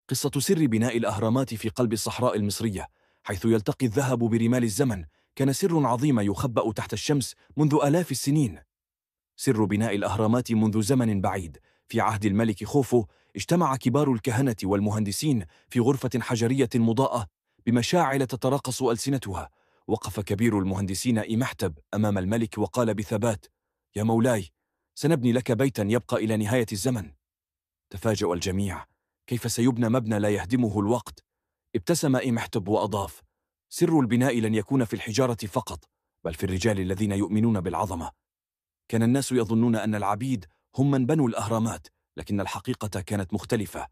قصة سر بناء الأهرامات في قلب الصحراء المصرية، حيث يلتقي الذهب برمال الزمن، كان سر عظيم يخبأ تحت الشمس منذ آلاف السنين. سر بناء الأهرامات منذ زمن بعيد، في عهد الملك خوفو، اجتمع كبار الكهنة والمهندسين في غرفة حجرية مضاءة بمشاعل تتراقص ألسنتها. وقف كبير المهندسين إمحتب أمام الملك وقال بثبات: يا مولاي، سنبني لك بيتا يبقى إلى نهاية الزمن. تفاجأ الجميع، كيف سيبنى مبنى لا يهدمه الوقت؟ ابتسم إمحتب وأضاف: سر البناء لن يكون في الحجارة فقط، بل في الرجال الذين يؤمنون بالعظمة. كان الناس يظنون أن العبيد هم من بنوا الأهرامات، لكن الحقيقة كانت مختلفة.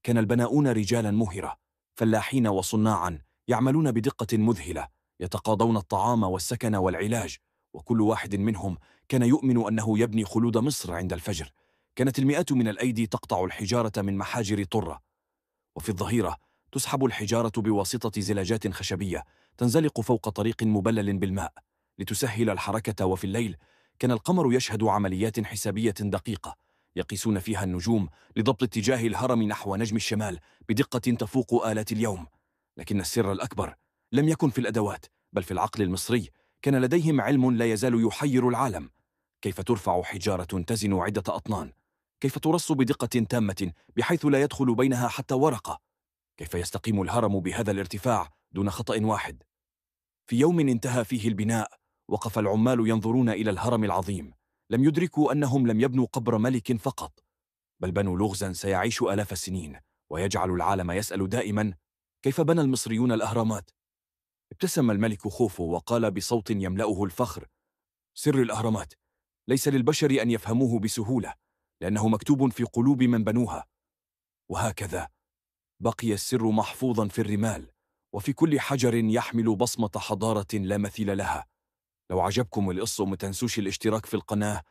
كان البناؤون رجالا مهرة، فلاحين وصناعا، يعملون بدقة مذهلة، يتقاضون الطعام والسكن والعلاج، وكل واحد منهم كان يؤمن أنه يبني خلود مصر عند الفجر. كانت المئات من الأيدي تقطع الحجارة من محاجر طرة، وفي الظهيرة تسحب الحجارة بواسطة زلاجات خشبية تنزلق فوق طريق مبلل بالماء لتسهل الحركة. وفي الليل كان القمر يشهد عمليات حسابية دقيقة، يقيسون فيها النجوم لضبط اتجاه الهرم نحو نجم الشمال بدقة تفوق آلات اليوم. لكن السر الأكبر لم يكن في الأدوات، بل في العقل المصري. كان لديهم علم لا يزال يحير العالم: كيف ترفع حجارة تزن عدة أطنان؟ كيف ترص بدقة تامة بحيث لا يدخل بينها حتى ورقة؟ كيف يستقيم الهرم بهذا الارتفاع دون خطأ واحد؟ في يوم انتهى فيه البناء، وقف العمال ينظرون إلى الهرم العظيم. لم يدركوا أنهم لم يبنوا قبر ملك فقط، بل بنوا لغزا سيعيش آلاف السنين، ويجعل العالم يسأل دائما: كيف بنى المصريون الأهرامات؟ ابتسم الملك خوفو وقال بصوت يملأه الفخر: سر الأهرامات ليس للبشر أن يفهموه بسهولة، لأنه مكتوب في قلوب من بنوها. وهكذا بقي السر محفوظا في الرمال، وفي كل حجر يحمل بصمة حضارة لا مثيل لها. لو عجبكم القصة، ما تنسوش الاشتراك في القناة